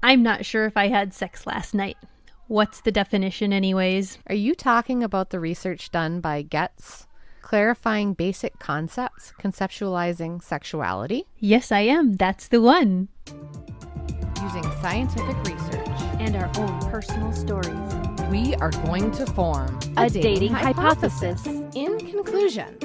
I'm not sure if I had sex last night. What's the definition anyways? Are you talking about the research done by Getz? Clarifying basic concepts, conceptualizing sexuality? Yes, I am. That's the one. Using scientific research And our own personal stories. we are going to form A dating hypothesis. In conclusion,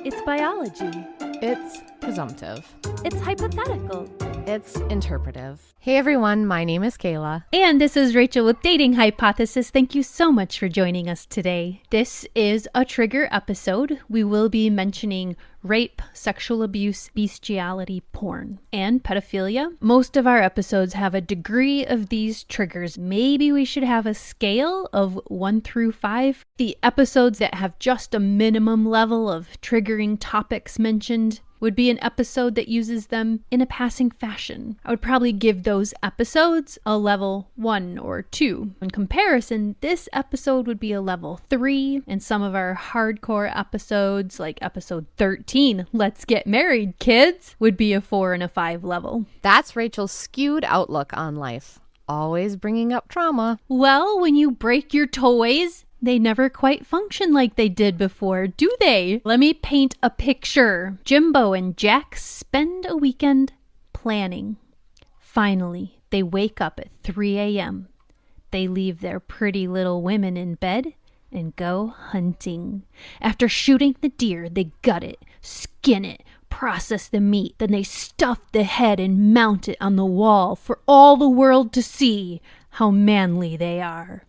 It's biology. it's presumptive. It's hypothetical. It's interpretive. Hey everyone, my name is Kayla. And this is Rachel with Dating Hypothesis. Thank you so much for joining us today. This is a trigger episode. We will be mentioning rape, sexual abuse, bestiality, porn, and pedophilia. Most of our episodes have a degree of these triggers. Maybe we should have a scale of 1 through 5. The episodes that have just a minimum level of triggering topics mentioned would be an episode that uses them in a passing fashion. I would probably give those episodes a level 1 or 2. In comparison, this episode would be a level 3, and some of our hardcore episodes, like episode 13, Let's Get Married, Kids, would be a 4 and a 5 level. That's Rachel's skewed outlook on life. Always bringing up trauma. Well, when you break your toys, they never quite function like they did before, do they? Let me paint a picture. Jimbo and Jack spend a weekend planning. Finally, they wake up at 3 a.m. They leave their pretty little women in bed and go hunting. After shooting the deer, they gut it, skin it, process the meat. Then they stuff the head and mount it on the wall for all the world to see how manly they are.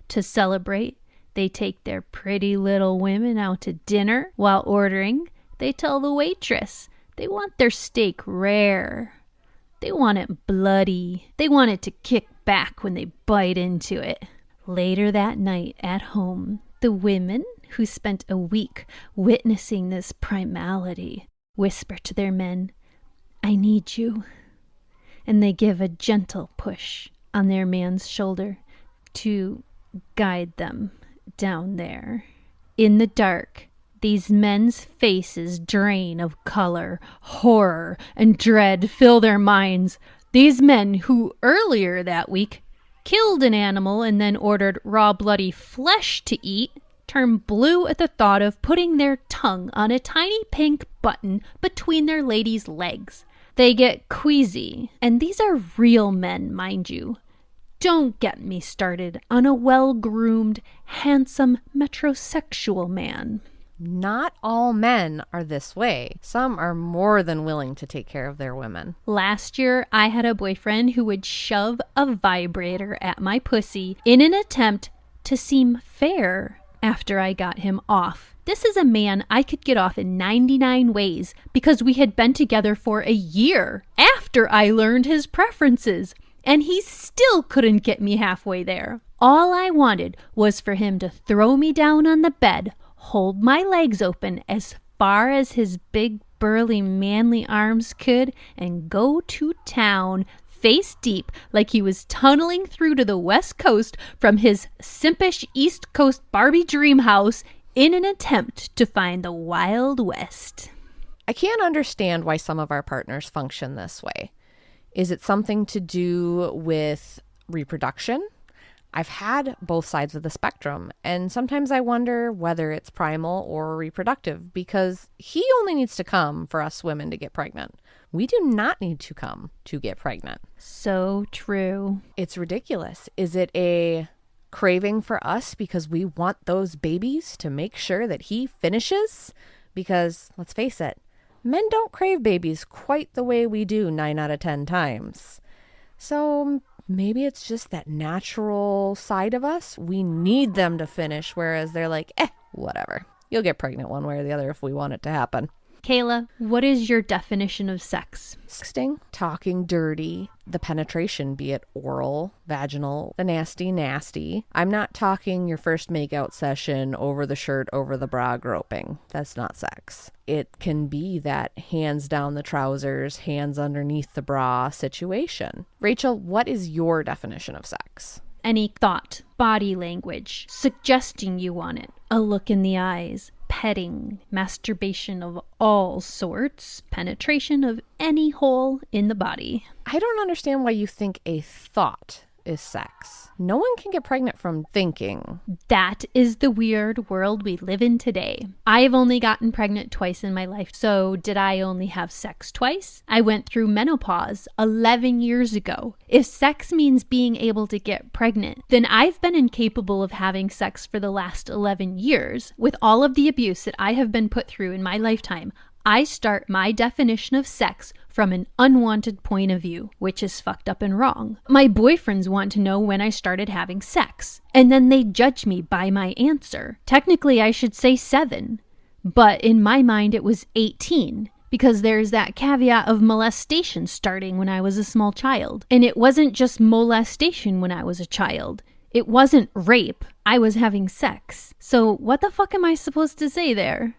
To celebrate, they take their pretty little women out to dinner. While ordering, they tell the waitress they want their steak rare. They want it bloody. They want it to kick back when they bite into it. Later that night at home, the women who spent a week witnessing this primality whisper to their men, "I need you." And they give a gentle push on their man's shoulder to guide them down there. In the dark, these men's faces drain of color, horror, and dread fill their minds. These men who earlier that week killed an animal and then ordered raw bloody flesh to eat turn blue at the thought of putting their tongue on a tiny pink button between their lady's legs. They get queasy, and these are real men, mind you. Don't get me started on a well-groomed, handsome, metrosexual man. Not all men are this way. Some are more than willing to take care of their women. Last year, I had a boyfriend who would shove a vibrator at my pussy in an attempt to seem fair after I got him off. This is a man I could get off in 99 ways because we had been together for a year after I learned his preferences. And he still couldn't get me halfway there. All I wanted was for him to throw me down on the bed, hold my legs open as far as his big, burly, manly arms could, and go to town, face deep, like he was tunneling through to the West Coast from his simpish East Coast Barbie dream house in an attempt to find the Wild West. I can't understand why some of our partners function this way. Is it something to do with reproduction? I've had both sides of the spectrum, and sometimes I wonder whether it's primal or reproductive, because he only needs to come for us women to get pregnant. We do not need to come to get pregnant. So true. It's ridiculous. Is it a craving for us because we want those babies to make sure that he finishes? Because, let's face it, men don't crave babies quite the way we do 9 out of 10 times. So maybe it's just that natural side of us. We need them to finish, whereas they're like, whatever. You'll get pregnant one way or the other if we want it to happen. Kayla, what is your definition of sex? Sexting, talking dirty, the penetration, be it oral, vaginal, the nasty. I'm not talking your first makeout session over the shirt, over the bra groping. That's not sex. It can be that hands down the trousers, hands underneath the bra situation. Rachel, what is your definition of sex? Any thought, body language, suggesting you want it, a look in the eyes, petting, masturbation of all sorts, penetration of any hole in the body. I don't understand why you think a thought is sex. No one can get pregnant from thinking. That is the weird world we live in today. I've only gotten pregnant twice in my life, so did I only have sex twice? I went through menopause 11 years ago. If sex means being able to get pregnant, then I've been incapable of having sex for the last 11 years. With all of the abuse that I have been put through in my lifetime, I start my definition of sex from an unwanted point of view, which is fucked up and wrong. My boyfriends want to know when I started having sex, and then they judge me by my answer. Technically, I should say 7, but in my mind it was 18, because there's that caveat of molestation starting when I was a small child. And it wasn't just molestation when I was a child. It wasn't rape. I was having sex. So what the fuck am I supposed to say there?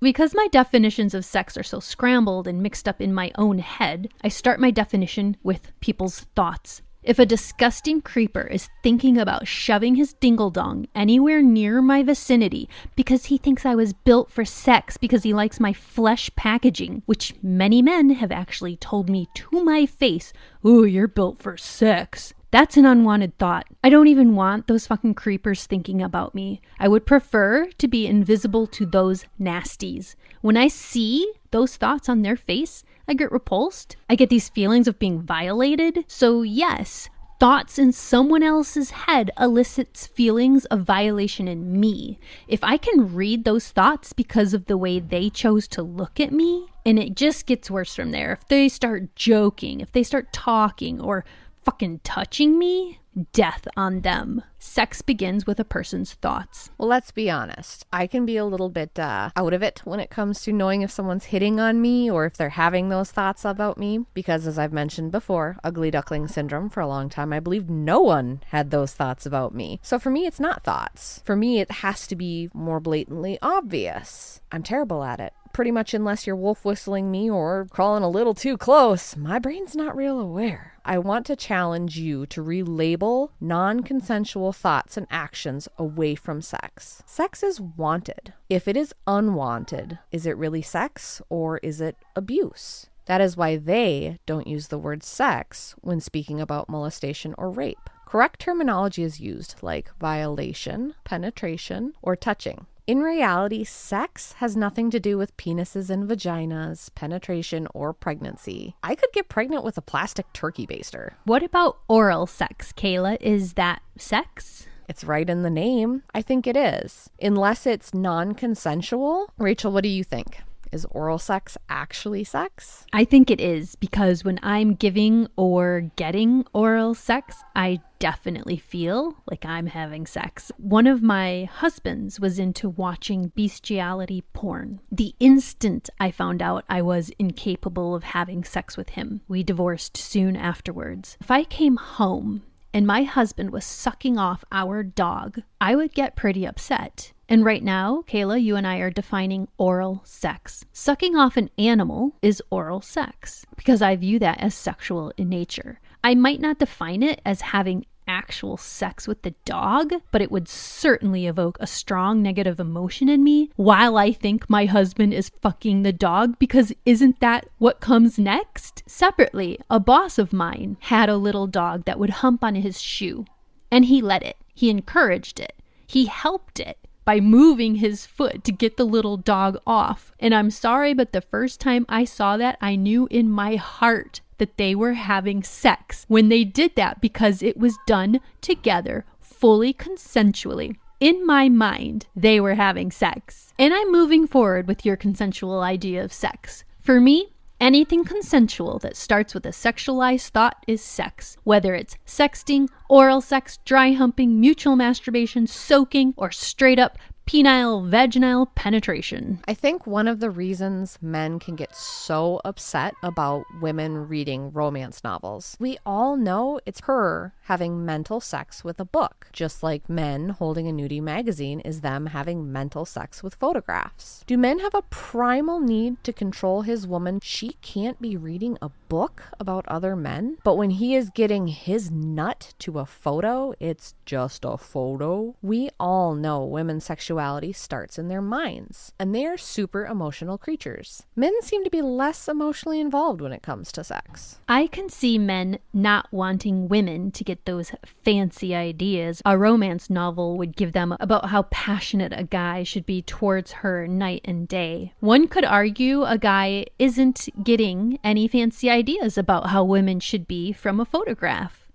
Because my definitions of sex are so scrambled and mixed up in my own head, I start my definition with people's thoughts. If a disgusting creeper is thinking about shoving his dingle-dong anywhere near my vicinity because he thinks I was built for sex because he likes my flesh packaging, which many men have actually told me to my face, "Ooh, you're built for sex." That's an unwanted thought. I don't even want those fucking creepers thinking about me. I would prefer to be invisible to those nasties. When I see those thoughts on their face, I get repulsed. I get these feelings of being violated. So yes, thoughts in someone else's head elicits feelings of violation in me. If I can read those thoughts because of the way they chose to look at me, and it just gets worse from there. If they start joking, if they start talking, or fucking touching me, death on them. Sex begins with a person's thoughts. Well, let's be honest. I can be a little bit out of it when it comes to knowing if someone's hitting on me or if they're having those thoughts about me. Because as I've mentioned before, ugly duckling syndrome, for a long time, I believed no one had those thoughts about me. So for me, it's not thoughts. For me, it has to be more blatantly obvious. I'm terrible at it. Pretty much unless you're wolf whistling me or crawling a little too close, my brain's not real aware. I want to challenge you to relabel non-consensual thoughts and actions away from sex. Sex is wanted. If it is unwanted, is it really sex or is it abuse? That is why they don't use the word sex when speaking about molestation or rape. Correct terminology is used like violation, penetration, or touching. In reality, sex has nothing to do with penises and vaginas, penetration, or pregnancy. I could get pregnant with a plastic turkey baster. What about oral sex, Kayla? Is that sex? It's right in the name. I think it is. Unless it's non-consensual. Rachel, what do you think? Is oral sex actually sex? I think it is, because when I'm giving or getting oral sex, I definitely feel like I'm having sex. One of my husbands was into watching bestiality porn. The instant I found out I was incapable of having sex with him, we divorced soon afterwards. If I came home and my husband was sucking off our dog, I would get pretty upset. And right now, Kayla, you and I are defining oral sex. Sucking off an animal is oral sex because I view that as sexual in nature. I might not define it as having actual sex with the dog, but it would certainly evoke a strong negative emotion in me while I think my husband is fucking the dog, because isn't that what comes next? Separately, a boss of mine had a little dog that would hump on his shoe, and he let it. He encouraged it. He helped it by moving his foot to get the little dog off. And I'm sorry, but the first time I saw that, I knew in my heart that they were having sex when they did that, because it was done together, fully consensually. In my mind, they were having sex. And I'm moving forward with your consensual idea of sex. For me, anything consensual that starts with a sexualized thought is sex. Whether it's sexting, oral sex, dry humping, mutual masturbation, soaking, or straight up penile vaginal penetration. I think one of the reasons men can get so upset about women reading romance novels, we all know it's her having mental sex with a book, just like men holding a nudie magazine is them having mental sex with photographs. Do men have a primal need to control his woman? She can't be reading a book about other men, but when he is getting his nut to a photo, it's just a photo. We all know women's sexuality sexuality starts in their minds, and they are super emotional creatures. Men seem to be less emotionally involved when it comes to sex. I can see men not wanting women to get those fancy ideas a romance novel would give them about how passionate a guy should be towards her night and day. One could argue a guy isn't getting any fancy ideas about how women should be from a photograph.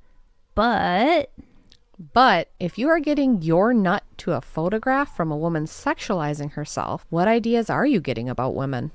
But if you are getting your nut to a photograph from a woman sexualizing herself, what ideas are you getting about women?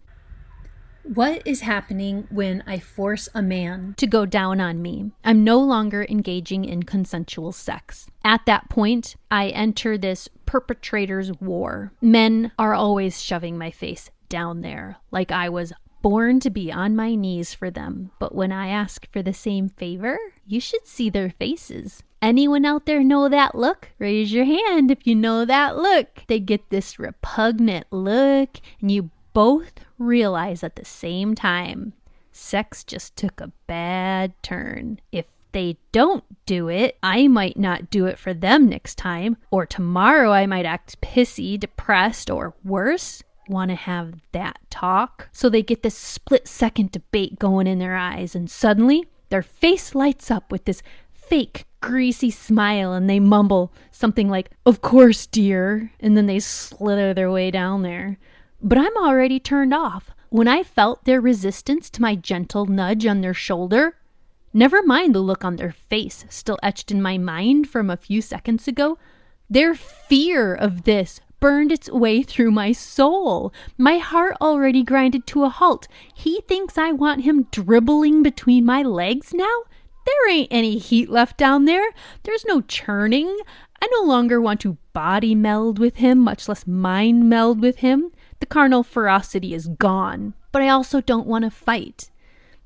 What is happening when I force a man to go down on me? I'm no longer engaging in consensual sex. At that point, I enter this perpetrator's war. Men are always shoving my face down there, like I was born to be on my knees for them. But when I ask for the same favor, you should see their faces. Anyone out there know that look? Raise your hand if you know that look. They get this repugnant look, and you both realize at the same time, sex just took a bad turn. If they don't do it, I might not do it for them next time, or tomorrow I might act pissy, depressed, or worse, want to have that talk. So they get this split-second debate going in their eyes, and suddenly their face lights up with this fake greasy smile, and they mumble something like, "Of course, dear," and then they slither their way down there. But I'm already turned off. When I felt their resistance to my gentle nudge on their shoulder, never mind the look on their face still etched in my mind from a few seconds ago, their fear of this burned its way through my soul. My heart already grinded to a halt. He thinks I want him dribbling between my legs now? There ain't any heat left down there. There's no churning. I no longer want to body meld with him, much less mind meld with him. The carnal ferocity is gone, but I also don't want to fight.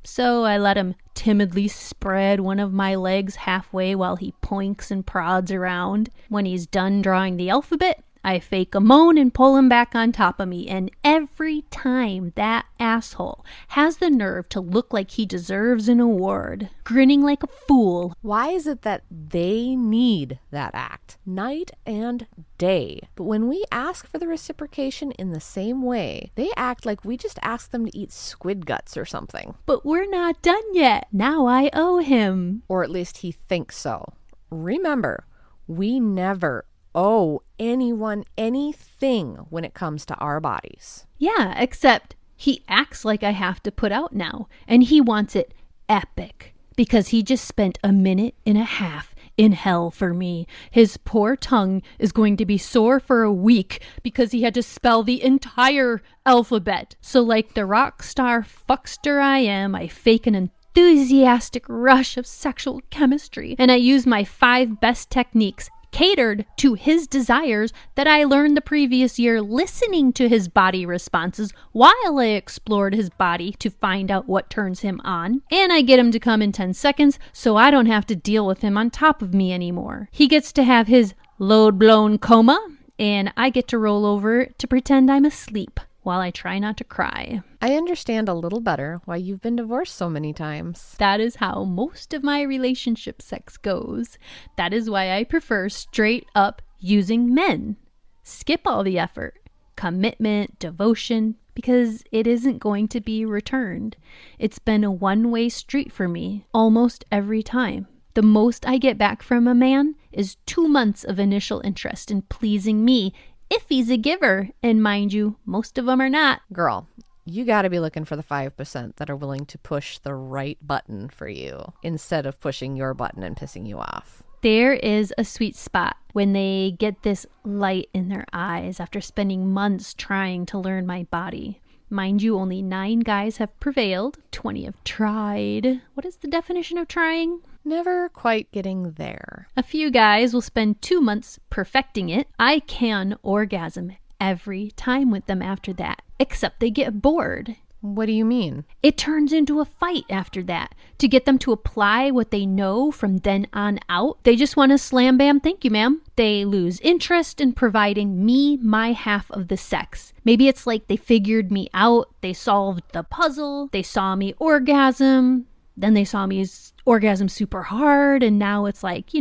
So I let him timidly spread one of my legs halfway while he poinks and prods around. When he's done drawing the alphabet, I fake a moan and pull him back on top of me, and every time that asshole has the nerve to look like he deserves an award, grinning like a fool. Why is it that they need that act night and day? But when we ask for the reciprocation in the same way, they act like we just asked them to eat squid guts or something. But we're not done yet. Now I owe him. Or at least he thinks so. Remember, we never owe anyone anything when it comes to our bodies. Yeah, except he acts like I have to put out now, and he wants it epic because he just spent a minute and a half in hell for me. His poor tongue is going to be sore for a week because he had to spell the entire alphabet. So like the rock star fuckster I am, I fake an enthusiastic rush of sexual chemistry, and I use my 5 best techniques catered to his desires that I learned the previous year listening to his body responses while I explored his body to find out what turns him on. And I get him to come in 10 seconds so I don't have to deal with him on top of me anymore. He gets to have his load-blown coma, and I get to roll over to pretend I'm asleep while I try not to cry. I understand a little better why you've been divorced so many times. That is how most of my relationship sex goes. That is why I prefer straight up using men. Skip all the effort, commitment, devotion, because it isn't going to be returned. It's been a one-way street for me almost every time. The most I get back from a man is 2 months of initial interest in pleasing me if he's a giver. And mind you, most of them are not. Girl, you got to be looking for the 5% that are willing to push the right button for you instead of pushing your button and pissing you off. There is a sweet spot when they get this light in their eyes after spending months trying to learn my body. Mind you, only 9 guys have prevailed. 20 have tried. What is the definition of trying? Never quite getting there. A few guys will spend 2 months perfecting it. I can orgasm every time with them after that, except they get bored. What do you mean? It turns into a fight after that. To get them to apply what they know from then on out, they just want to slam bam, thank you ma'am. They lose interest in providing me my half of the sex. Maybe it's like they figured me out, they solved the puzzle, they saw me orgasm, then they saw me orgasm super hard, and now it's like,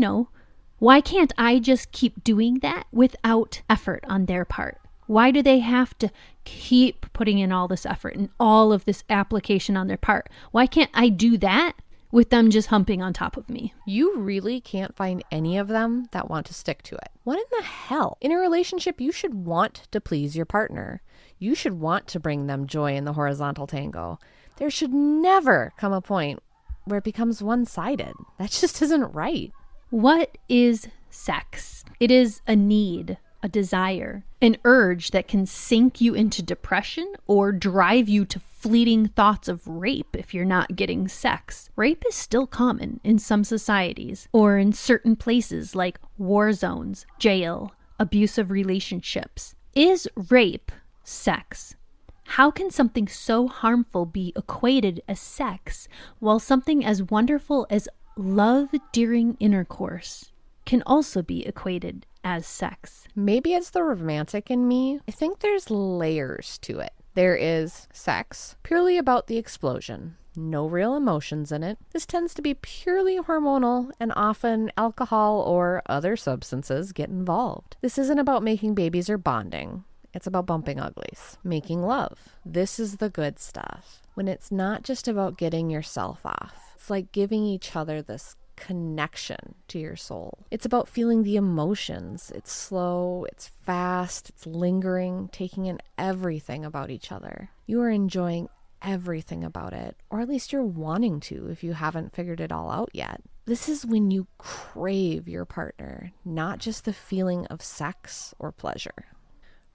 Why can't I just keep doing that without effort on their part? Why do they have to keep putting in all this effort and all of this application on their part? Why can't I do that with them just humping on top of me? You really can't find any of them that want to stick to it. What in the hell? In a relationship, you should want to please your partner. You should want to bring them joy in the horizontal tango. There should never come a point where it becomes one-sided. That just isn't right. What is sex? It is a need, a desire, an urge that can sink you into depression or drive you to fleeting thoughts of rape if you're not getting sex. Rape is still common in some societies or in certain places like war zones, jail, abusive relationships. Is rape sex? How can something so harmful be equated as sex while something as wonderful as love during intercourse can also be equated as sex? Maybe it's the romantic in me. I think there's layers to it. There is sex, purely about the explosion. No real emotions in it. This tends to be purely hormonal, and often alcohol or other substances get involved. This isn't about making babies or bonding. It's about bumping uglies, making love. This is the good stuff. When it's not just about getting yourself off. It's like giving each other this connection to your soul. It's about feeling the emotions. It's slow, it's fast, it's lingering, taking in everything about each other. You are enjoying everything about it, or at least you're wanting to if you haven't figured it all out yet. This is when you crave your partner, not just the feeling of sex or pleasure.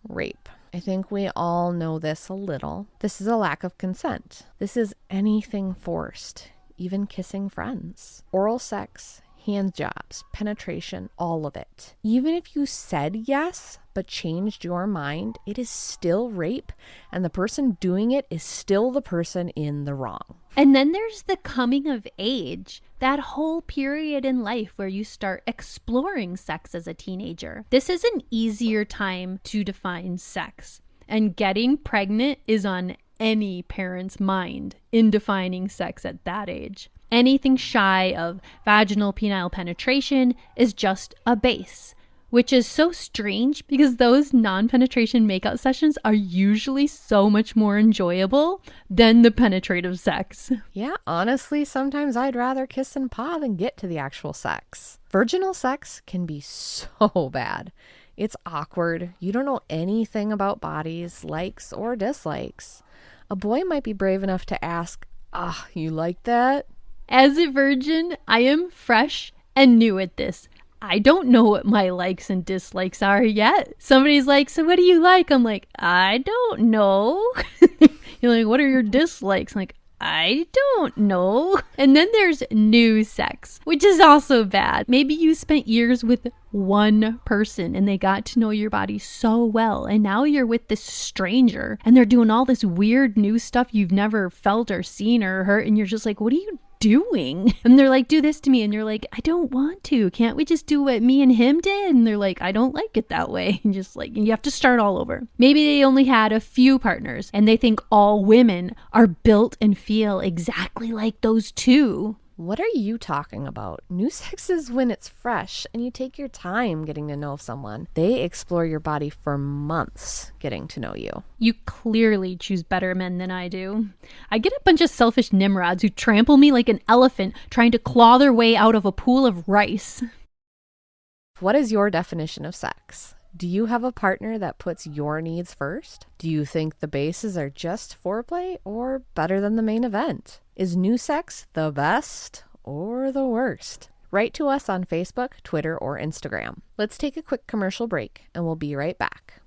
Rape. I think we all know this a little. This is a lack of consent. This is anything forced, even kissing friends. Oral sex, hand jobs, penetration, all of it. Even if you said yes, but changed your mind, it is still rape, and the person doing it is still the person in the wrong. And then there's the coming of age, that whole period in life where you start exploring sex as a teenager. This is an easier time to define sex, and getting pregnant is on any parent's mind in defining sex at that age. Anything shy of vaginal penile penetration is just a base, which is so strange because those non-penetration makeout sessions are usually so much more enjoyable than the penetrative sex. Yeah, honestly, sometimes I'd rather kiss and paw than get to the actual sex. Virginal sex can be so bad. It's awkward. You don't know anything about bodies, likes or dislikes. A boy might be brave enough to ask, you like that? As a virgin, I am fresh and new at this. I don't know what my likes and dislikes are yet. Somebody's like, so what do you like? I'm like, I don't know. You're like, what are your dislikes? I'm like, I don't know. And then there's new sex, which is also bad. Maybe you spent years with one person and they got to know your body so well. And now you're with this stranger and they're doing all this weird new stuff you've never felt or seen or heard. And you're just like, what are you doing? And they're like, do this to me. And you're like, I don't want to. Can't we just do what me and him did? And they're like, I don't like it that way. And just like, you have to start all over. Maybe they only had a few partners and they think all women are built and feel exactly like those two. What are you talking about? New sex is when it's fresh and you take your time getting to know someone. They explore your body for months getting to know you. You clearly choose better men than I do. I get a bunch of selfish nimrods who trample me like an elephant trying to claw their way out of a pool of rice. What is your definition of sex? Do you have a partner that puts your needs first? Do you think the bases are just foreplay or better than the main event? Is new sex the best or the worst? Write to us on Facebook, Twitter, or Instagram. Let's take a quick commercial break and we'll be right back.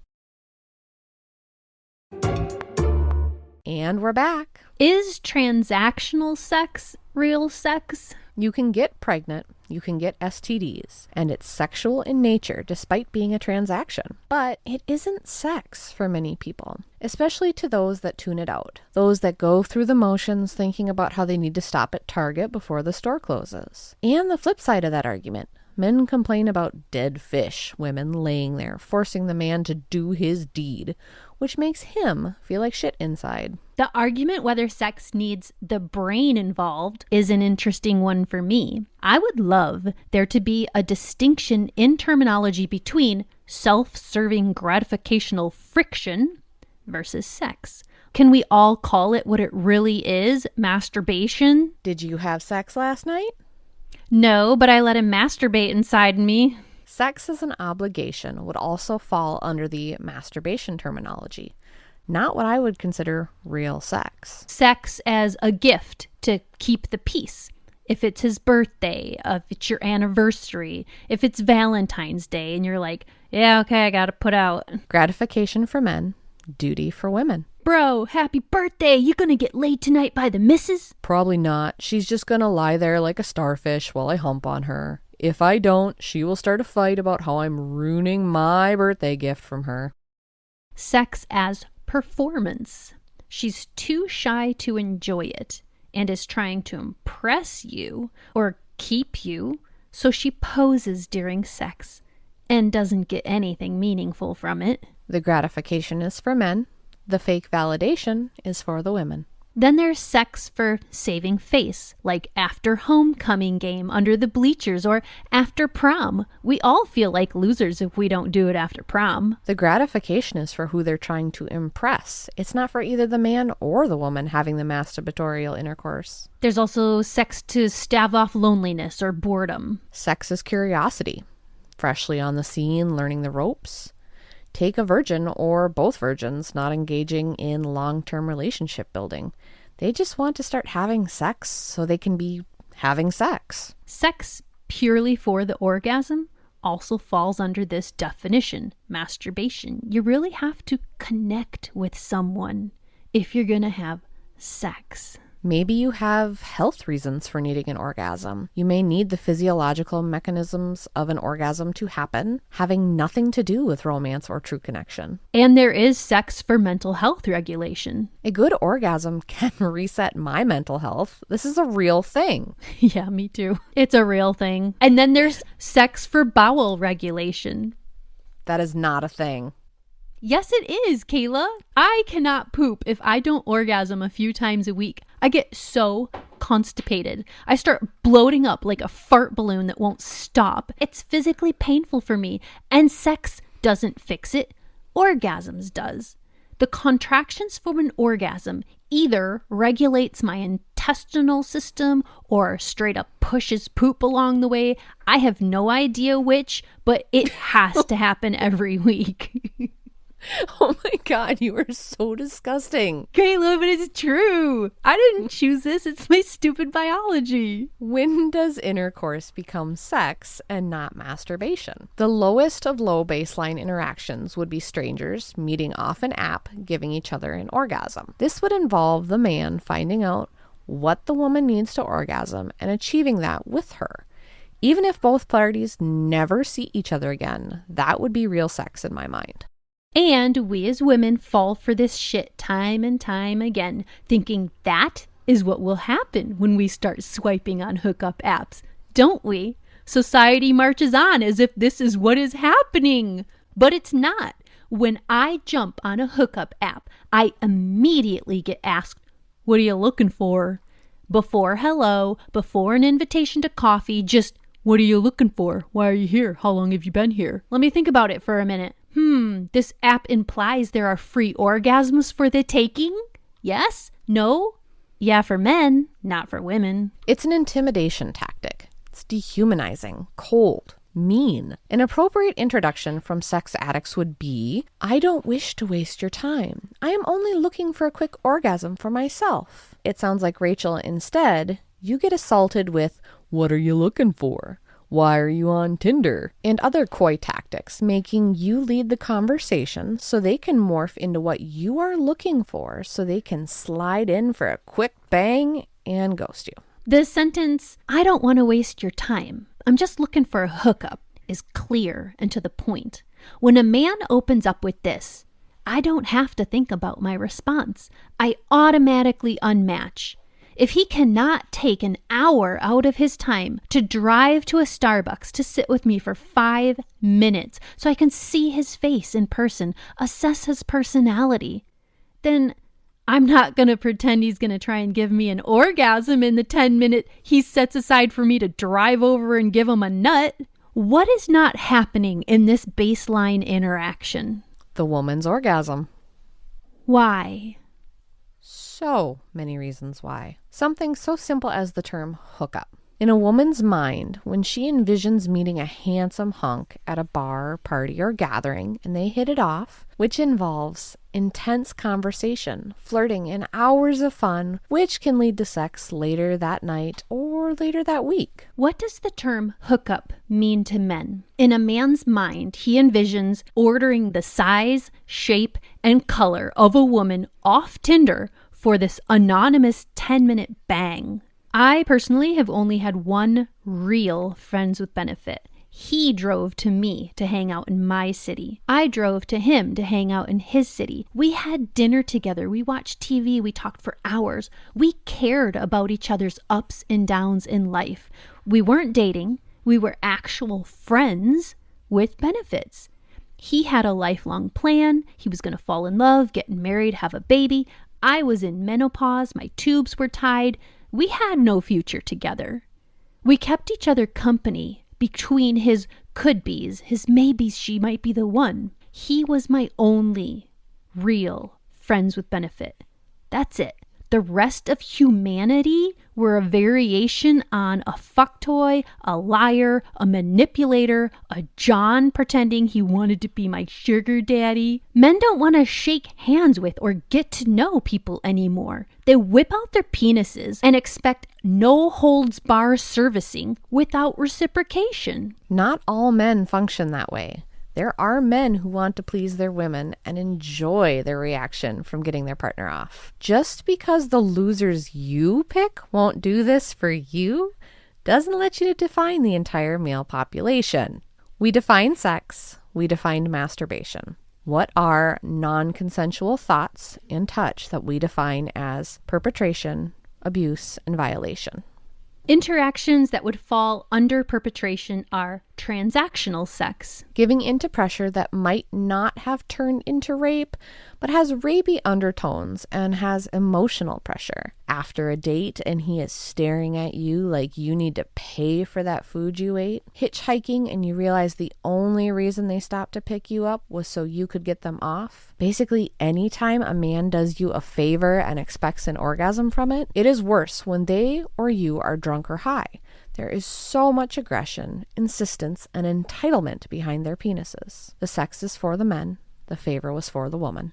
And we're back. Is transactional sex real sex? You can get pregnant, you can get STDs, and it's sexual in nature despite being a transaction. But it isn't sex for many people, especially to those that tune it out. Those that go through the motions thinking about how they need to stop at Target before the store closes. And the flip side of that argument, men complain about dead fish, women laying there, forcing the man to do his deed, which makes him feel like shit inside. The argument whether sex needs the brain involved is an interesting one for me. I would love there to be a distinction in terminology between self-serving gratificational friction versus sex. Can we all call it what it really is, masturbation? Did you have sex last night? No, but I let him masturbate inside me. Sex as an obligation would also fall under the masturbation terminology. Not what I would consider real sex. Sex as a gift to keep the peace. If it's his birthday, if it's your anniversary, if it's Valentine's Day, and you're like, yeah, okay, I gotta put out. Gratification for men, duty for women. Bro, happy birthday. You gonna get laid tonight by the missus? Probably not. She's just gonna lie there like a starfish while I hump on her. If I don't, she will start a fight about how I'm ruining my birthday gift from her. Sex as performance. She's too shy to enjoy it and is trying to impress you or keep you, so she poses during sex and doesn't get anything meaningful from it. The gratification is for men. The fake validation is for the women. Then there's sex for saving face, like after homecoming game under the bleachers or after prom. We all feel like losers if we don't do it after prom. The gratification is for who they're trying to impress. It's not for either the man or the woman having the masturbatorial intercourse. There's also sex to stave off loneliness or boredom. Sex is curiosity. Freshly on the scene, learning the ropes. Take a virgin or both virgins not engaging in long-term relationship building. They just want to start having sex so they can be having sex. Sex purely for the orgasm also falls under this definition, masturbation. You really have to connect with someone if you're going to have sex. Maybe you have health reasons for needing an orgasm. You may need the physiological mechanisms of an orgasm to happen, having nothing to do with romance or true connection. And there is sex for mental health regulation. A good orgasm can reset my mental health. This is a real thing. Yeah, me too. It's a real thing. And then there's sex for bowel regulation. That is not a thing. Yes, it is, Kayla. I cannot poop if I don't orgasm a few times a week. I get so constipated. I start bloating up like a fart balloon that won't stop. It's physically painful for me, and sex doesn't fix it. Orgasms does. The contractions from an orgasm either regulates my intestinal system or straight up pushes poop along the way. I have no idea which, but it has to happen every week. Oh my God, you are so disgusting. Caleb, it is true. I didn't choose this. It's my stupid biology. When does intercourse become sex and not masturbation? The lowest of low baseline interactions would be strangers meeting off an app, giving each other an orgasm. This would involve the man finding out what the woman needs to orgasm and achieving that with her. Even if both parties never see each other again, that would be real sex in my mind. And we as women fall for this shit time and time again, thinking that is what will happen when we start swiping on hookup apps, don't we? Society marches on as if this is what is happening, but it's not. When I jump on a hookup app, I immediately get asked, what are you looking for? Before hello, before an invitation to coffee, just, what are you looking for? Why are you here? How long have you been here? Let me think about it for a minute. This app implies there are free orgasms for the taking? Yes? No? Yeah, for men, not for women. It's an intimidation tactic. It's dehumanizing, cold, mean. An appropriate introduction from sex addicts would be, I don't wish to waste your time. I am only looking for a quick orgasm for myself. It sounds like Rachel. Instead, you get assaulted with, what are you looking for? Why are you on Tinder? And other coy tactics, making you lead the conversation so they can morph into what you are looking for so they can slide in for a quick bang and ghost you. The sentence, I don't want to waste your time, I'm just looking for a hookup, is clear and to the point. When a man opens up with this, I don't have to think about my response. I automatically unmatch. If he cannot take an hour out of his time to drive to a Starbucks to sit with me for 5 minutes so I can see his face in person, assess his personality, then I'm not going to pretend he's going to try and give me an orgasm in the 10-minute he sets aside for me to drive over and give him a nut. What is not happening in this baseline interaction? The woman's orgasm. Why? So many reasons why. Something so simple as the term hookup. In a woman's mind, when she envisions meeting a handsome hunk at a bar, party, or gathering, and they hit it off, which involves intense conversation, flirting, and hours of fun, which can lead to sex later that night or later that week. What does the term hookup mean to men? In a man's mind, he envisions ordering the size, shape, and color of a woman off Tinder for this anonymous 10-minute bang. I personally have only had one real friends with benefit. He drove to me to hang out in my city. I drove to him to hang out in his city. We had dinner together. We watched TV. We talked for hours. We cared about each other's ups and downs in life. We weren't dating. We were actual friends with benefits. He had a lifelong plan. He was going to fall in love, get married, have a baby. I was in menopause. My tubes were tied. We had no future together. We kept each other company between his could-be's, his maybes, she might be the one. He was my only real friends with benefit. That's it. The rest of humanity were a variation on a fucktoy, a liar, a manipulator, a John pretending he wanted to be my sugar daddy. Men don't want to shake hands with or get to know people anymore. They whip out their penises and expect no holds bar servicing without reciprocation. Not all men function that way. There are men who want to please their women and enjoy their reaction from getting their partner off. Just because the losers you pick won't do this for you doesn't let you define the entire male population. We define sex. We defined masturbation. What are non-consensual thoughts and touch that we define as perpetration, abuse, and violation? Interactions that would fall under perpetration are transactional sex. Giving into pressure that might not have turned into rape, but has rapey undertones and has emotional pressure. After a date and he is staring at you like you need to pay for that food you ate. Hitchhiking and you realize the only reason they stopped to pick you up was so you could get them off. Basically, anytime a man does you a favor and expects an orgasm from it, it is worse when they or you are drunk or high. There is so much aggression, insistence, and entitlement behind their penises. The sex is for the men. The favor was for the woman.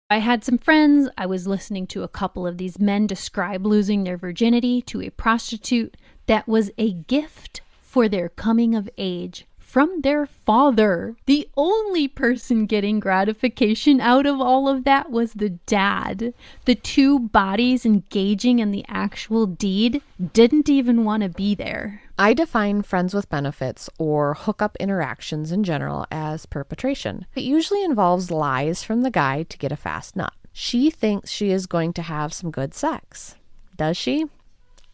I had some friends. I was listening to a couple of these men describe losing their virginity to a prostitute that was a gift for their coming of age from their father. The only person getting gratification out of all of that was the dad. The two bodies engaging in the actual deed didn't even want to be there. I define friends with benefits or hookup interactions in general as perpetration. It usually involves lies from the guy to get a fast nut. She thinks she is going to have some good sex. Does she?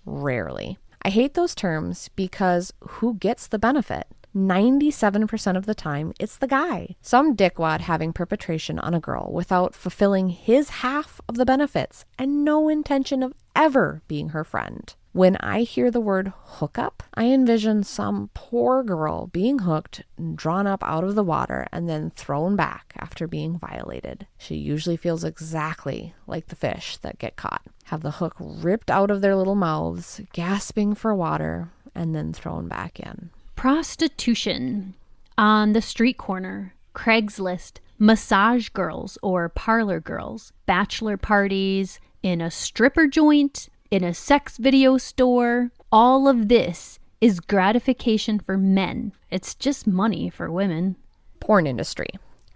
Rarely. I hate those terms because who gets the benefit? 97% of the time, it's the guy. Some dickwad having perpetration on a girl without fulfilling his half of the benefits and no intention of ever being her friend. When I hear the word hookup, I envision some poor girl being hooked, drawn up out of the water, and then thrown back after being violated. She usually feels exactly like the fish that get caught, have the hook ripped out of their little mouths, gasping for water, and then thrown back in. Prostitution. On the street corner, Craigslist, massage girls or parlor girls, bachelor parties, in a stripper joint, in a sex video store. All of this is gratification for men. It's just money for women. Porn industry.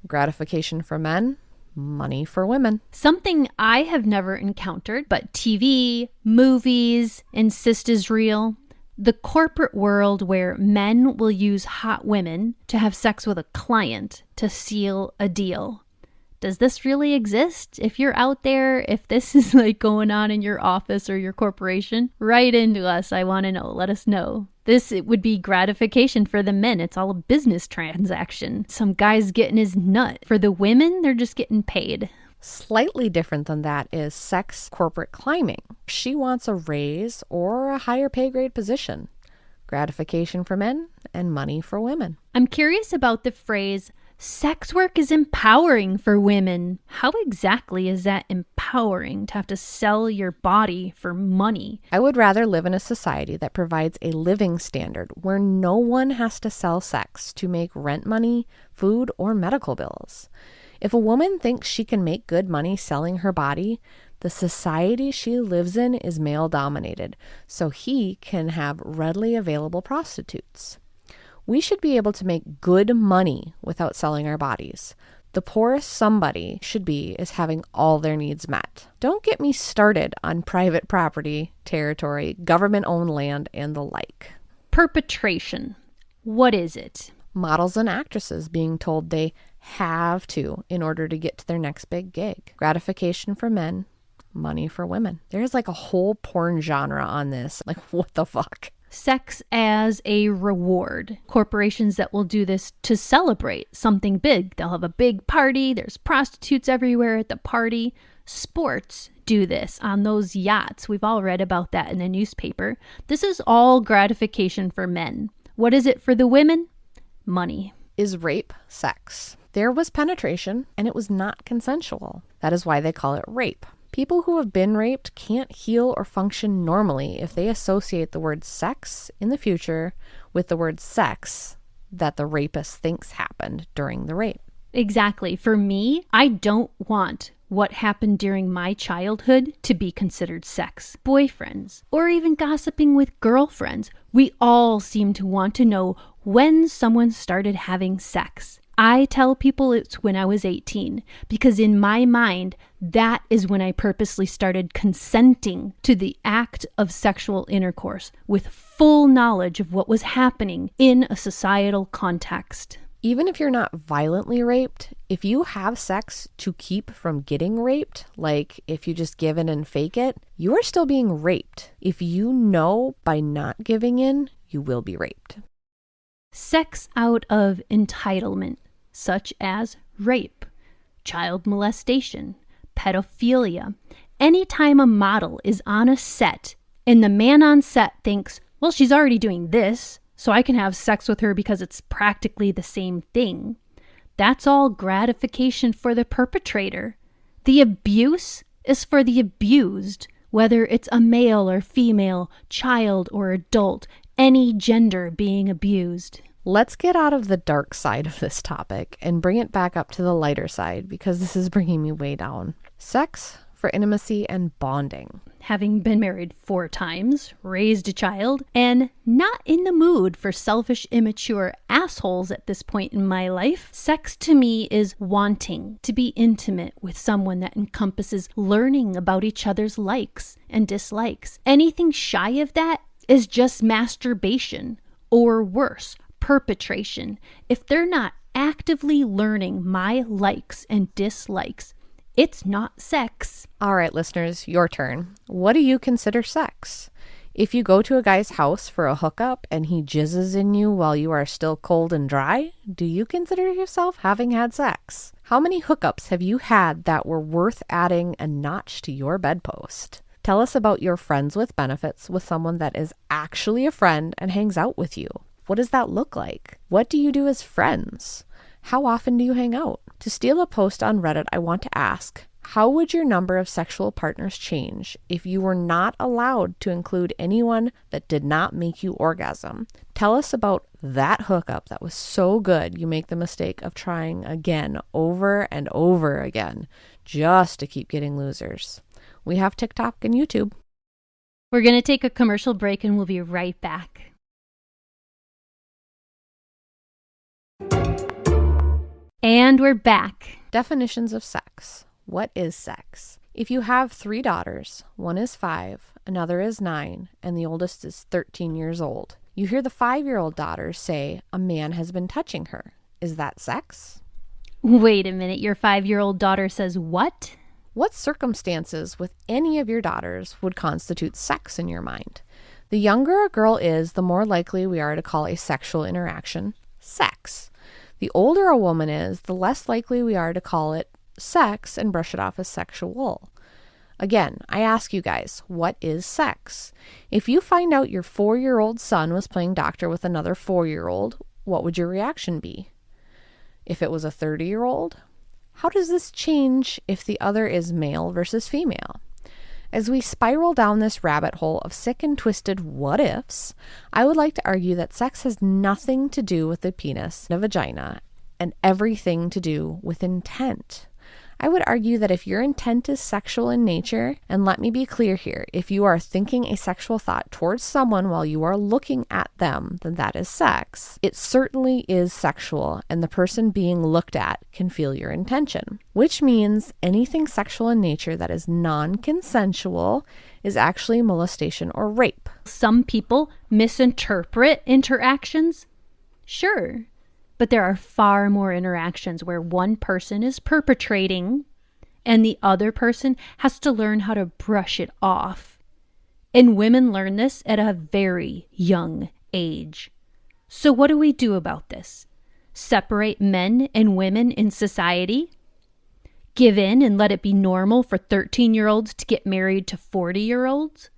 Gratification for men, money for women. Something I have never encountered, but TV, movies insist is real. The corporate world where men will use hot women to have sex with a client to seal a deal. Does this really exist? If you're out there, if this is like going on in your office or your corporation, write into us. I want to know. Let us know. It would be gratification for the men. It's all a business transaction. Some guy's getting his nut. For the women, they're just getting paid. Slightly different than that is sex corporate climbing. She wants a raise or a higher pay grade position. Gratification for men and money for women. I'm curious about the phrase, sex work is empowering for women. How exactly is that empowering to have to sell your body for money? I would rather live in a society that provides a living standard where no one has to sell sex to make rent money, food, or medical bills. If a woman thinks she can make good money selling her body, the society she lives in is male-dominated, so he can have readily available prostitutes. We should be able to make good money without selling our bodies. The poorest somebody should be is having all their needs met. Don't get me started on private property, territory, government-owned land, and the like. Perpetration. What is it? Models and actresses being told they have to in order to get to their next big gig. Gratification for men, money for women. There's like a whole porn genre on this. Like, what the fuck? Sex as a reward. Corporations that will do this to celebrate something big. They'll have a big party. There's prostitutes everywhere at the party. Sports do this on those yachts. We've all read about that in the newspaper. This is all gratification for men. What is it for the women? Money. Is rape sex? There was penetration and it was not consensual. That is why they call it rape. People who have been raped can't heal or function normally if they associate the word sex in the future with the word sex that the rapist thinks happened during the rape. Exactly. For me, I don't want what happened during my childhood to be considered sex. Boyfriends, or even gossiping with girlfriends. We all seem to want to know when someone started having sex. I tell people it's when I was 18, because in my mind, that is when I purposely started consenting to the act of sexual intercourse with full knowledge of what was happening in a societal context. Even if you're not violently raped, if you have sex to keep from getting raped, like if you just give in and fake it, you are still being raped. If you know by not giving in, you will be raped. Sex out of entitlement, such as rape, child molestation, pedophilia. Anytime a model is on a set and the man on set thinks, well, she's already doing this, so I can have sex with her because it's practically the same thing. That's all gratification for the perpetrator. The abuse is for the abused, whether it's a male or female, child or adult, any gender being abused. Let's get out of the dark side of this topic and bring it back up to the lighter side, because this is bringing me way down. Sex for intimacy and bonding. Having been married 4 times, raised a child, and not in the mood for selfish, immature assholes at this point in my life, sex to me is wanting to be intimate with someone that encompasses learning about each other's likes and dislikes. Anything shy of that is just masturbation, or worse, perpetration. If they're not actively learning my likes and dislikes, it's not sex. All right, listeners, your turn. What do you consider sex? If you go to a guy's house for a hookup and he jizzes in you while you are still cold and dry, do you consider yourself having had sex? How many hookups have you had that were worth adding a notch to your bedpost? Tell us about your friends with benefits with someone that is actually a friend and hangs out with you. What does that look like? What do you do as friends? How often do you hang out? To steal a post on Reddit, I want to ask, how would your number of sexual partners change if you were not allowed to include anyone that did not make you orgasm? Tell us about that hookup that was so good you make the mistake of trying again over and over again just to keep getting losers. We have TikTok and YouTube. We're going to take a commercial break and we'll be right back. And we're back. Definitions of sex. What is sex? If you have 3 daughters, one is 5, another is 9, and the oldest is 13 years old, you hear the 5-year-old daughter say a man has been touching her. Is that sex? Wait a minute, your 5-year-old daughter says what? What circumstances with any of your daughters would constitute sex in your mind? The younger a girl is, the more likely we are to call a sexual interaction sex. The older a woman is, the less likely we are to call it sex and brush it off as sexual. Again, I ask you guys, what is sex? If you find out your 4-year-old son was playing doctor with another 4-year-old, what would your reaction be? If it was a 30-year-old? How does this change if the other is male versus female? As we spiral down this rabbit hole of sick and twisted what ifs, I would like to argue that sex has nothing to do with the penis, the vagina, and everything to do with intent. I would argue that if your intent is sexual in nature, and let me be clear here, if you are thinking a sexual thought towards someone while you are looking at them, then that is sex. It certainly is sexual, and the person being looked at can feel your intention, which means anything sexual in nature that is non-consensual is actually molestation or rape. Some people misinterpret interactions. Sure. But there are far more interactions where one person is perpetrating and the other person has to learn how to brush it off. And women learn this at a very young age. So what do we do about this? Separate men and women in society? Give in and let it be normal for 13-year-olds to get married to 40-year-olds?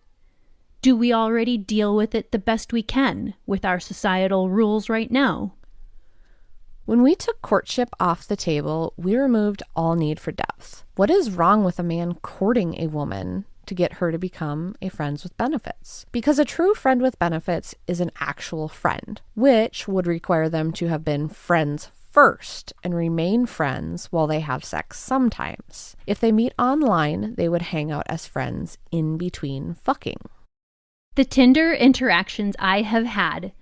Do we already deal with it the best we can with our societal rules right now? When we took courtship off the table, we removed all need for depth. What is wrong with a man courting a woman to get her to become a friends with benefits? Because a true friend with benefits is an actual friend, which would require them to have been friends first and remain friends while they have sex sometimes. If they meet online, they would hang out as friends in between fucking. The Tinder interactions I have had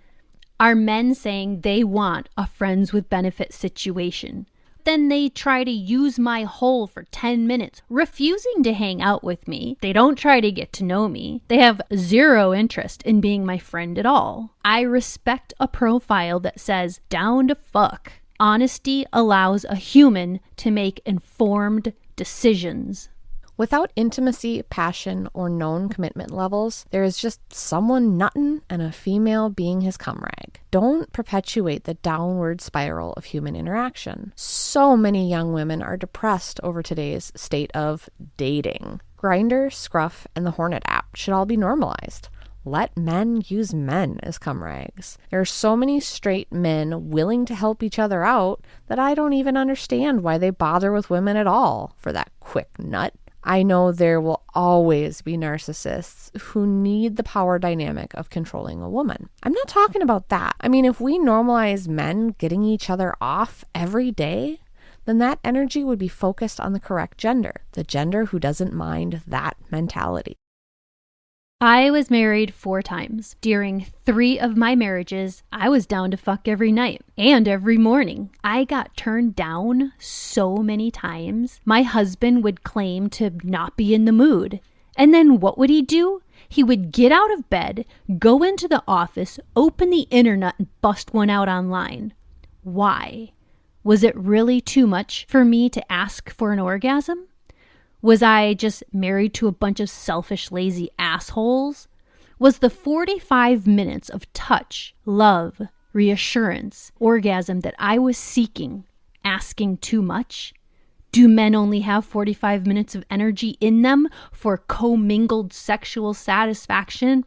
are men saying they want a friends with benefits situation. Then they try to use my hole for 10 minutes, refusing to hang out with me. They don't try to get to know me. They have zero interest in being my friend at all. I respect a profile that says down to fuck. Honesty allows a human to make informed decisions. Without intimacy, passion, or known commitment levels, there is just someone nuttin' and a female being his cum rag. Don't perpetuate the downward spiral of human interaction. So many young women are depressed over today's state of dating. Grindr, Scruff, and the Hornet app should all be normalized. Let men use men as cum rags. There are so many straight men willing to help each other out that I don't even understand why they bother with women at all for that quick nut. I know there will always be narcissists who need the power dynamic of controlling a woman. I'm not talking about that. I mean, if we normalize men getting each other off every day, then that energy would be focused on the correct gender, the gender who doesn't mind that mentality. I was married 4 times. During 3 of my marriages, I was down to fuck every night and every morning. I got turned down so many times. My husband would claim to not be in the mood. And then what would he do? He would get out of bed, go into the office, open the internet, and bust one out online. Why? Was it really too much for me to ask for an orgasm? Was I just married to a bunch of selfish, lazy assholes? Was the 45 minutes of touch, love, reassurance, orgasm that I was seeking asking too much? Do men only have 45 minutes of energy in them for commingled sexual satisfaction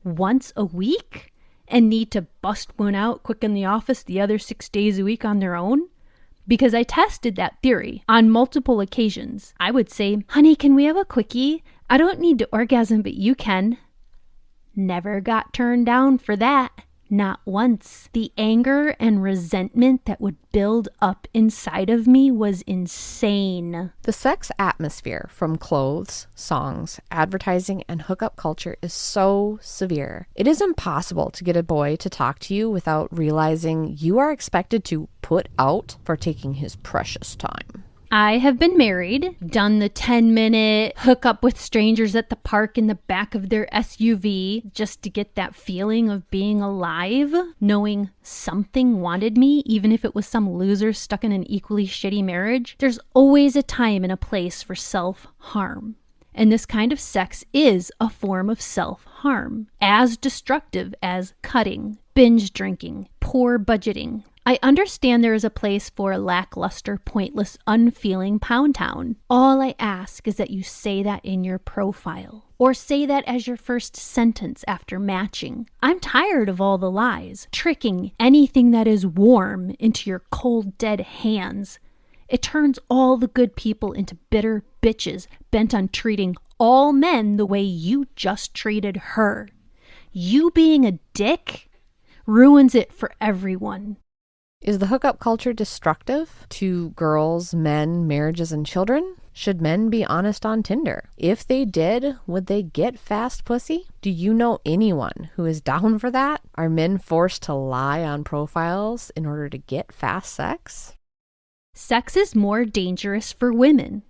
once a week and need to bust one out quick in the office the other 6 days a week on their own? Because I tested that theory on multiple occasions. I would say, honey, can we have a quickie? I don't need to orgasm, but you can. Never got turned down for that. Not once. The anger and resentment that would build up inside of me was insane. The sex atmosphere from clothes, songs, advertising, and hookup culture is so severe. It is impossible to get a boy to talk to you without realizing you are expected to put out for taking his precious time. I have been married, done the 10-minute hookup with strangers at the park in the back of their SUV just to get that feeling of being alive, knowing something wanted me, even if it was some loser stuck in an equally shitty marriage. There's always a time and a place for self-harm. And this kind of sex is a form of self-harm, as destructive as cutting, binge drinking, poor budgeting. I understand there is a place for lackluster, pointless, unfeeling Pound Town. All I ask is that you say that in your profile, or say that as your first sentence after matching. I'm tired of all the lies, tricking anything that is warm into your cold, dead hands. It turns all the good people into bitter bitches bent on treating all men the way you just treated her. You being a dick ruins it for everyone. Is the hookup culture destructive to girls, men, marriages, and children? Should men be honest on Tinder? If they did, would they get fast pussy? Do you know anyone who is down for that? Are men forced to lie on profiles in order to get fast sex? Sex is more dangerous for women.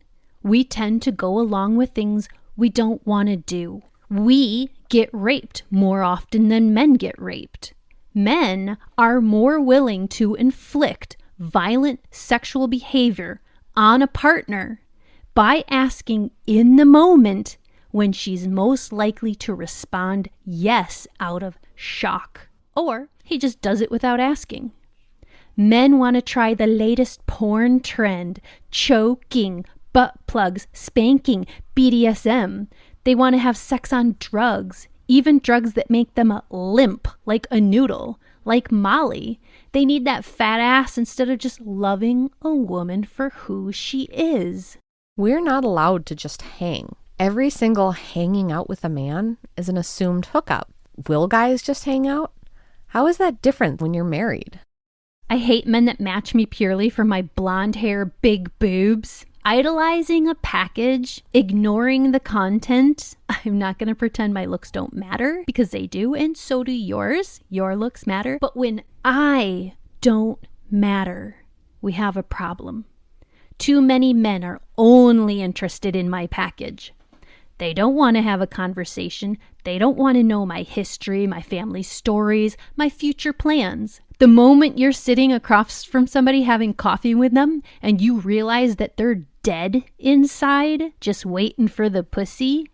We tend to go along with things we don't want to do. We get raped more often than men get raped. Men are more willing to inflict violent sexual behavior on a partner by asking in the moment when she's most likely to respond yes out of shock. Or he just does it without asking. Men want to try the latest porn trend, choking, butt plugs, spanking, BDSM. They want to have sex on drugs, even drugs that make them limp like a noodle, like Molly. They need that fat ass instead of just loving a woman for who she is. We're not allowed to just hang. Every single hanging out with a man is an assumed hookup. Will guys just hang out? How is that different when you're married? I hate men that match me purely for my blonde hair, big boobs. Idolizing a package, ignoring the content. I'm not going to pretend my looks don't matter, because they do, and so do yours. Your looks matter. But when I don't matter, we have a problem. Too many men are only interested in my package. They don't want to have a conversation. They don't want to know my history, my family stories, my future plans. The moment you're sitting across from somebody having coffee with them and you realize that they're dead inside, just waiting for the pussy,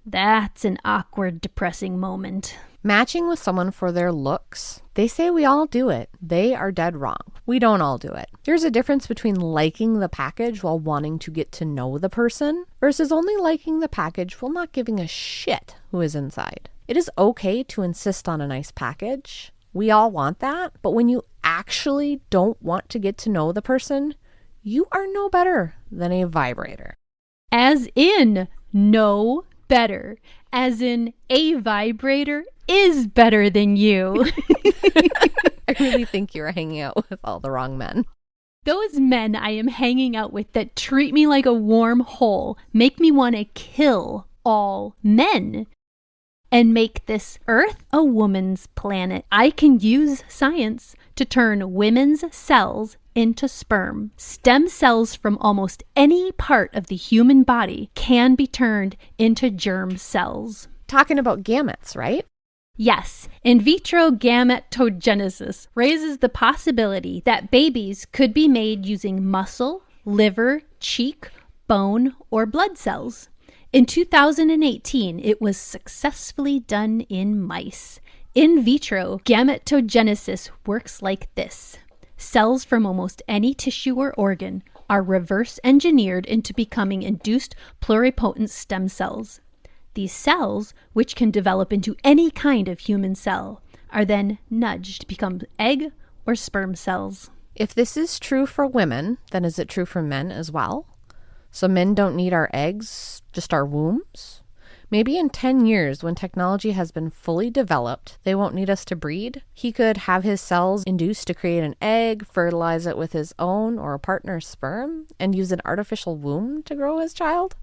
that's an awkward, depressing moment. Matching with someone for their looks. They say we all do it. They are dead wrong. We don't all do it. There's a difference between liking the package while wanting to get to know the person versus only liking the package while not giving a shit who is inside. It is okay to insist on a nice package. We all want that. But when you actually don't want to get to know the person, you are no better than a vibrator. As in, no better. As in, a vibrator is better than you. I really think you're hanging out with all the wrong men. Those men I am hanging out with that treat me like a warm hole make me want to kill all men and make this earth a woman's planet. I can use science to turn women's cells into sperm. Stem cells from almost any part of the human body can be turned into germ cells. Talking about gametes, right? Yes, in vitro gametogenesis raises the possibility that babies could be made using muscle, liver, cheek, bone, or blood cells. In 2018, it was successfully done in mice. In vitro gametogenesis works like this. Cells from almost any tissue or organ are reverse engineered into becoming induced pluripotent stem cells. These cells, which can develop into any kind of human cell, are then nudged to become egg or sperm cells. If this is true for women, then is it true for men as well? So men don't need our eggs, just our wombs? Maybe in 10 years, when technology has been fully developed, they won't need us to breed. He could have his cells induced to create an egg, fertilize it with his own or a partner's sperm, and use an artificial womb to grow his child?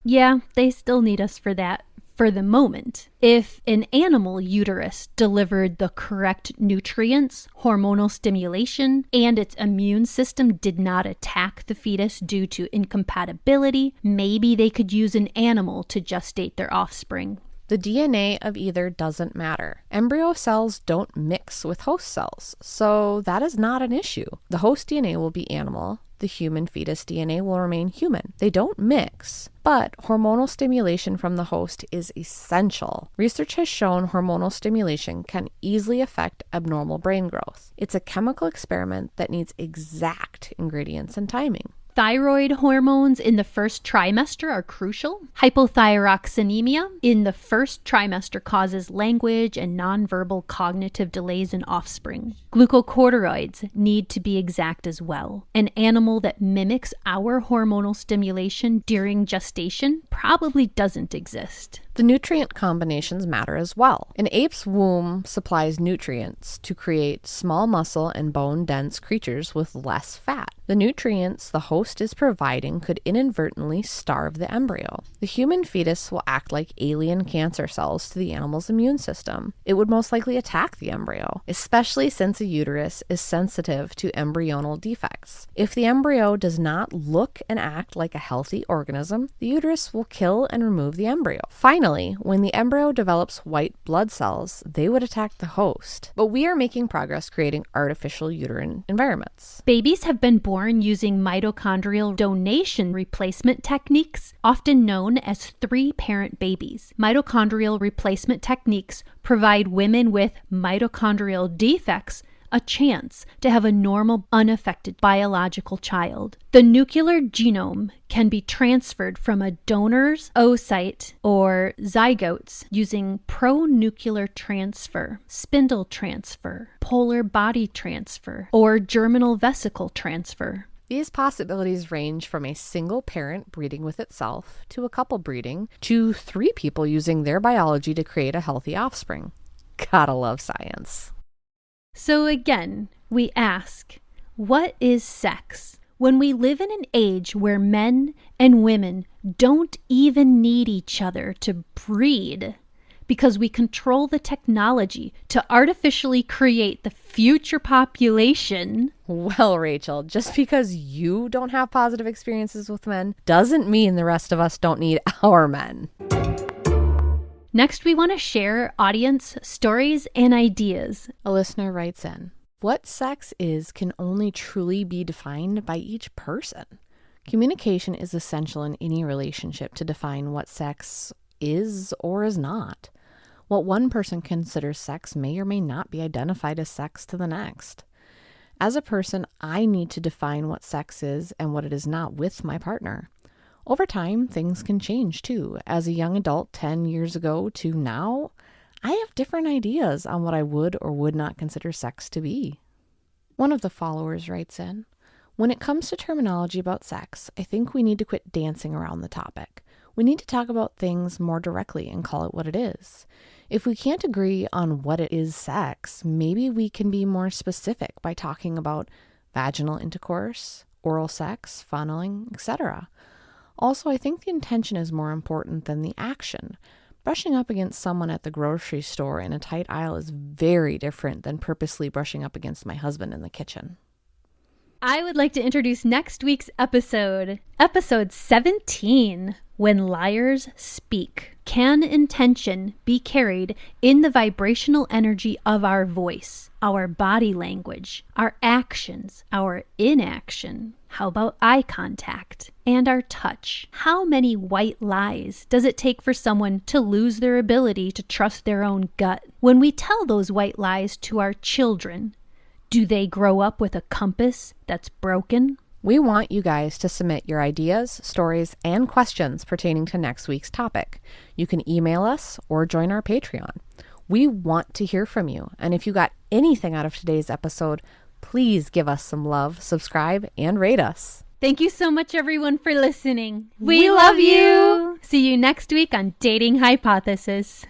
Yeah, they still need us for that. for the moment. If an animal uterus delivered the correct nutrients, hormonal stimulation, and its immune system did not attack the fetus due to incompatibility, maybe they could use an animal to gestate their offspring. The DNA of either doesn't matter. Embryo cells don't mix with host cells, so that is not an issue. The host DNA will be animal. The human fetus DNA will remain human. They don't mix, but hormonal stimulation from the host is essential. Research has shown hormonal stimulation can easily affect abnormal brain growth. It's a chemical experiment that needs exact ingredients and timing. Thyroid hormones in the first trimester are crucial. Hypothyroxanemia in the first trimester causes language and nonverbal cognitive delays in offspring. Glucocorticoids need to be exact as well. An animal that mimics our hormonal stimulation during gestation probably doesn't exist. The nutrient combinations matter as well. An ape's womb supplies nutrients to create small muscle and bone-dense creatures with less fat. The nutrients the host is providing could inadvertently starve the embryo. The human fetus will act like alien cancer cells to the animal's immune system. It would most likely attack the embryo, especially since a uterus is sensitive to embryonal defects. If the embryo does not look and act like a healthy organism, the uterus will kill and remove the embryo. Finally, when the embryo develops white blood cells, they would attack the host. But we are making progress creating artificial uterine environments. Babies have been born using mitochondrial donation replacement techniques, often known as three-parent babies. Mitochondrial replacement techniques provide women with mitochondrial defects a chance to have a normal, unaffected biological child. The nuclear genome can be transferred from a donor's oocyte or zygotes using pronuclear transfer, spindle transfer, polar body transfer, or germinal vesicle transfer. These possibilities range from a single parent breeding with itself, to a couple breeding, to three people using their biology to create a healthy offspring. Gotta love science. So again, we ask, what is sex? When we live in an age where men and women don't even need each other to breed because we control the technology to artificially create the future population. Well, Rachel, just because you don't have positive experiences with men doesn't mean the rest of us don't need our men. Next, we want to share audience stories and ideas. A listener writes in, what sex is can only truly be defined by each person. Communication is essential in any relationship to define what sex is or is not. What one person considers sex may or may not be identified as sex to the next. As a person, I need to define what sex is and what it is not with my partner. Over time, things can change too. As a young adult 10 years ago to now, I have different ideas on what I would or would not consider sex to be. One of the followers writes in, when it comes to terminology about sex, I think we need to quit dancing around the topic. We need to talk about things more directly and call it what it is. If we can't agree on what it is sex, maybe we can be more specific by talking about vaginal intercourse, oral sex, funneling, etc. Also, I think the intention is more important than the action. Brushing up against someone at the grocery store in a tight aisle is very different than purposely brushing up against my husband in the kitchen. I would like to introduce next week's episode, episode 17, When Liars Speak. Can intention be carried in the vibrational energy of our voice, our body language, our actions, our inaction? How about eye contact and our touch? How many white lies does it take for someone to lose their ability to trust their own gut? When we tell those white lies to our children, do they grow up with a compass that's broken? We want you guys to submit your ideas, stories, and questions pertaining to next week's topic. You can email us or join our Patreon. We want to hear from you. And if you got anything out of today's episode, please give us some love, subscribe, and rate us. Thank you so much, everyone, for listening. We love you. See you next week on Dating Hypothesis.